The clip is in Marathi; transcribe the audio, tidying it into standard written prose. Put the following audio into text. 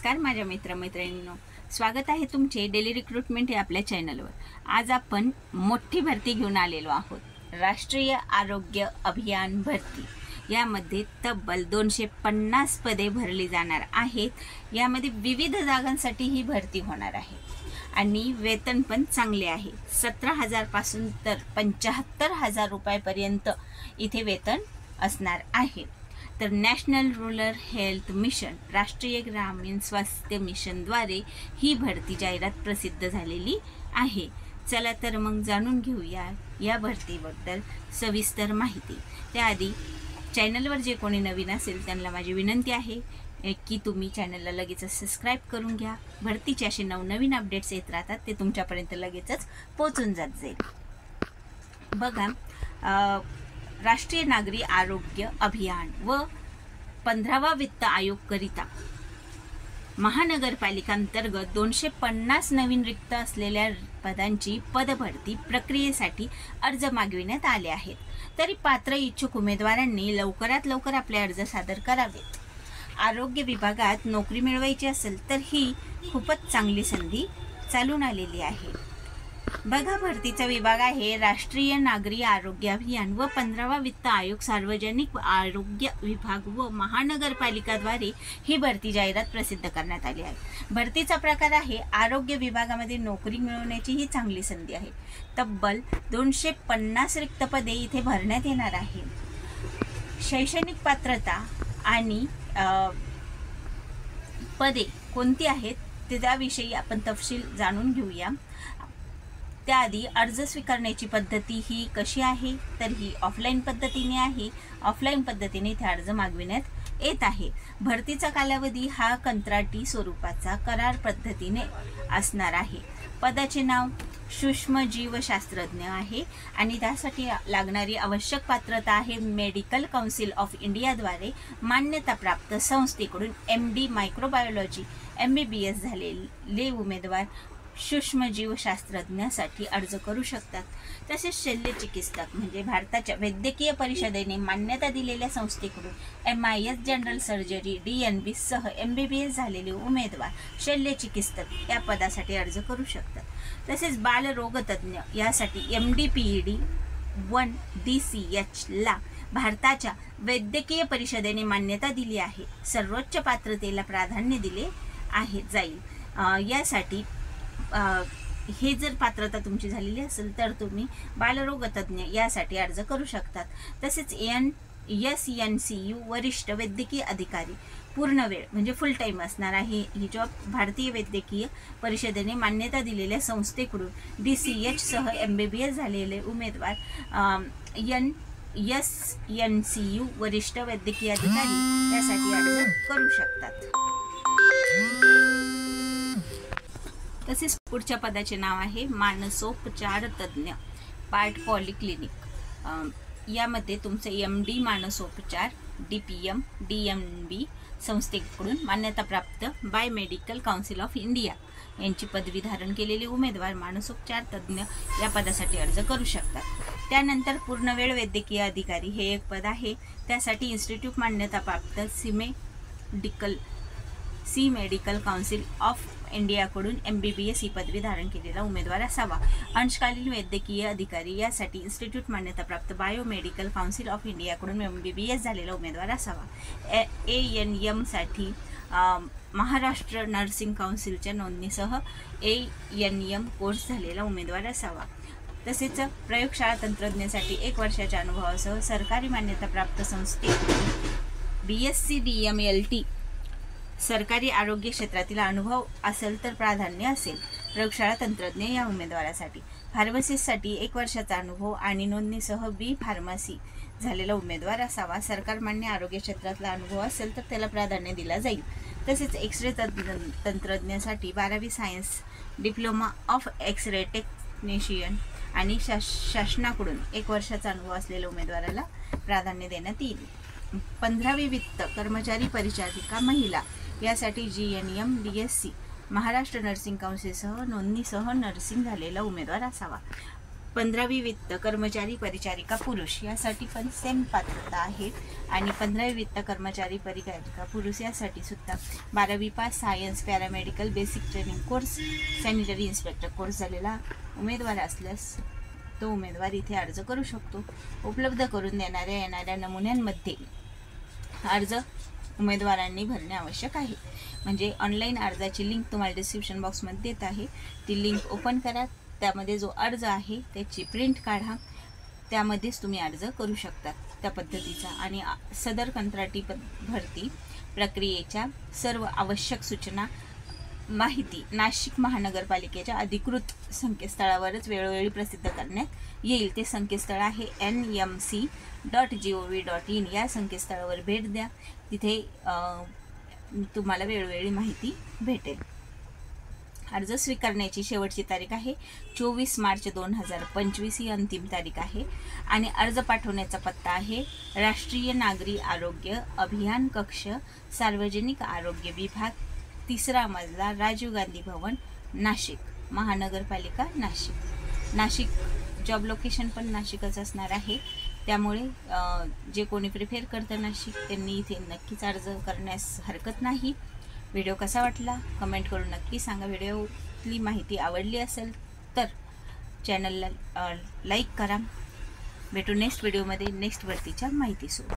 नमस्कार माझ्या मित्रमैत्रिणींनो, स्वागत आहे तुमचे डेली रिक्रुटमेंट या आपल्या चॅनलवर। आज आपण मोठी भरती घेऊन आलेलो आहोत, राष्ट्रीय आरोग्य अभियान भरती। यामध्ये तब्बल 250 पदे भरली जाणार आहेत। यामध्ये विविध जागांसाठी ही भरती होणार आहे आणि वेतन पण चांगले आहे। 17,000 पासून तर 75,000 रुपयापर्यंत इथे वेतन असणार आहे। तर नॅशनल रूरल हेल्थ मिशन, राष्ट्रीय ग्रामीण स्वास्थ्य मिशनद्वारे ही भरती जाहिरात प्रसिद्ध झालेली आहे। चला तर मग जाणून घेऊया या भरतीबद्दल सविस्तर माहिती। त्याआधी चॅनलवर जे कोणी नवीन असेल त्यांना माझी विनंती आहे की तुम्ही चॅनलला लगेच सबस्क्राइब करून घ्या। भरतीचे असे नवनवीन अपडेट्स येत राहतात, ते तुमच्यापर्यंत लगेचच पोहोचून जाईल। बघा, राष्ट्रीय नागरी आरोग्य अभियान व 15वा वित्त आयोग करिता महानगरपालिका अंतर्गत 250 नवीन रिक्त असलेल्या पदांची पदभरती प्रक्रियेसाठी अर्ज मागविण्यात आले आहेत। तरी पात्र इच्छुक उमेदवारांनी लवकरात लवकर आपले अर्ज सादर करावेत। आरोग्य विभागात नोकरी मिळवायची असेल तर ही खूपच चांगली संधी चालून आलेली आहे। बघा, भरतीचा विभाग आहे राष्ट्रीय नागरी आरोग्य अभियान व 15वा वित्त आयोग, सार्वजनिक आरोग्य विभाग व महानगरपालिकाद्वारे ही भरती जाहिरात प्रसिद्ध करण्यात आली आहे। भरतीचा प्रकार आहे आरोग्य विभागामध्ये नोकरी मिळवण्याची ही चांगली संधी आहे। तब्बल 250 रिक्त पदे इथे भरण्यात येणार आहे। शैक्षणिक पात्रता आणि पदे कोणती आहेत त्याविषयी आपण तपशील जाणून घेऊया। त्याआधी अर्ज स्वीकारण्याची पद्धती ही कशी आहे, तर ही ऑफलाईन पद्धतीने आहे। ऑफलाईन पद्धतीने इथे अर्ज मागविण्यात येत आहे। भरतीचा कालावधी हा कंत्राटी स्वरूपाचा करार पद्धतीने असणार आहे। पदाचे नाव सूक्ष्मजीवशास्त्रज्ञ आहे आणि त्यासाठी लागणारी आवश्यक पात्रता आहे मेडिकल काउन्सिल ऑफ इंडियाद्वारे मान्यताप्राप्त संस्थेकडून MD मायक्रोबायोलॉजी MBBS झालेले उमेदवार सूक्ष्मजीवशास्त्रज्ञासाठी अर्ज करू शकतात। तसेच शल्यचिकित्सक म्हणजे भारताच्या वैद्यकीय परिषदेने मान्यता दिलेल्या संस्थेकडून MIS जनरल सर्जरी DNB सह MBBS झालेले उमेदवार शल्यचिकित्सक या पदासाठी अर्ज करू शकतात। तसेच बालरोगतज्ञ यासाठी MD-PED 1 DCH ला भारताच्या वैद्यकीय परिषदेने मान्यता दिली आहे। सर्वोच्च पात्रतेला प्राधान्य दिले जाईल। यासाठी हे जर पात्रता तुमची झालेली असेल तर तुम्ही बालरोगतज्ञ यासाठी अर्ज करू शकतात। तसेच SNCU वरिष्ठ वैद्यकीय अधिकारी पूर्ण वेळ म्हणजे फुल टाइम असणार आहे। ही जॉब भारतीय वैद्यकीय परिषदेने मान्यता दिलेल्या संस्थेकडून DCH सह MBBS झालेले उमेदवार SNCU वरिष्ठ वैद्यकीय अधिकारी यासाठी अर्ज करू शकतात। तसेच पुढच्या पदाचे नाव आहे मानसोपचार तज्ञ पार्ट पॉलिक्लिनिक। यामध्ये तुमचे MD मानसोपचार DPM DMB संस्थेकडून मान्यताप्राप्त by medical council of India यांची पदवी धारण केलेले उमेदवार मानसोपचार तज्ञ या पदासाठी अर्ज करू शकतात। त्यानंतर पूर्णवेळ वैद्यकीय अधिकारी हे एक पद आहे। त्यासाठी इन्स्टिट्यूट मान्यताप्राप्त सी मेडिकल काउन्सिल ऑफ इंडियाकडून MBBS ही पदवी धारण केलेला उमेदवार असावा। अंशकालीन वैद्यकीय अधिकारी यासाठी इन्स्टिट्यूट मान्यताप्राप्त बायोमेडिकल काउन्सिल ऑफ इंडियाकडून MBBS झालेला उमेदवार असावा। ANM साठी महाराष्ट्र नर्सिंग काउन्सिलच्या नोंदणीसह ANM कोर्स झालेला उमेदवार असावा। तसेच प्रयोगशाळा तंत्रज्ञासाठी 1 वर्षाच्या अनुभवासह सरकारी मान्यताप्राप्त संस्थेकडून BSc DMLT सरकारी आरोग्य क्षेत्रातील अनुभव असेल तर प्राधान्य असेल। प्रयोगशाळा तंत्रज्ञ या उमेदवारासाठी फार्मसिस्टसाठी 1 वर्षाचा अनुभव आणि नोंदणीसह B फार्मसी झालेला उमेदवार असावा। सरकार मान्य आरोग्य क्षेत्रातला अनुभव असेल तर त्याला प्राधान्य दिला जाईल। तसेच एक्सरे तंत्रज्ञासाठी 12वी science diploma of X ray technician आणि शासनाकडून 1 वर्षाचा अनुभव असलेल्या उमेदवाराला प्राधान्य देण्यात येईल। 15वी वित्त कर्मचारी परिचारिका महिला यासाठी GNM DSC महाराष्ट्र नर्सिंग काउन्सिलसह नोंदणीसह नर्सिंग झालेला उमेदवार असावा। 15वी वित्त कर्मचारी परिचारिका पुरुष यासाठी पण सेम पात्रता आहे आणि 15वी वित्त कर्मचारी परिचारिका पुरुष यासाठी सुद्धा 12वी pass science paramedical basic training course sanitary inspector course झालेला उमेदवार असल्यास तो उमेदवार इथे अर्ज करू शकतो. उपलब्ध करून देणाऱ्या येणाऱ्या नमुन्यांमध्ये अर्ज उमेदवारांनी भरणे आवश्यक आहे. म्हणजे ऑनलाईन अर्जाची लिंक तुम्हाला डिस्क्रिप्शन बॉक्समध्ये देत आहे. ती लिंक ओपन करा, त्यामध्ये जो अर्ज आहे त्याची प्रिंट काढा, त्यामध्येच तुम्ही अर्ज करू शकता त्या पद्धतीचा. आणि सदर कंत्राटी भरती प्रक्रियेच्या सर्व आवश्यक सूचना माहिती नाशिक महानगरपालिकेच्या अधिकृत संकेतस्थळावरच वेळोवेळी प्रसिद्ध करण्यात येईल. ते संकेतस्थळ आहे nmc.gov.in. या संकेतस्थळावर भेट द्या, तिथे तुम्हाला वेळोवेळी माहिती भेटेल. अर्ज स्वीकारण्याची शेवटची तारीख आहे 24 मार्च 2025 ही अंतिम तारीख आहे. आणि अर्ज पाठवण्याचा पत्ता आहे राष्ट्रीय नागरी आरोग्य अभियान कक्ष, सार्वजनिक आरोग्य विभाग, 3रा मजला, राजीव गांधी भवन, नाशिक, महानगरपालिका नाशिक. नाशिक जॉब लोकेशन पण नाशिकच असणार आहे. त्यामुळे जे कोणी प्रिफेअर करतं नाशिक त्यांनी इथे नक्कीच अर्ज करण्यास हरकत नाही. व्हिडिओ कसा वाटला कमेंट करून नक्की सांगा. व्हिडिओतली माहिती आवडली असेल तर चॅनलला लाईक करा. भेटू नेक्स्ट व्हिडिओमध्ये नेक्स्ट भरतीच्या माहितीसोबत.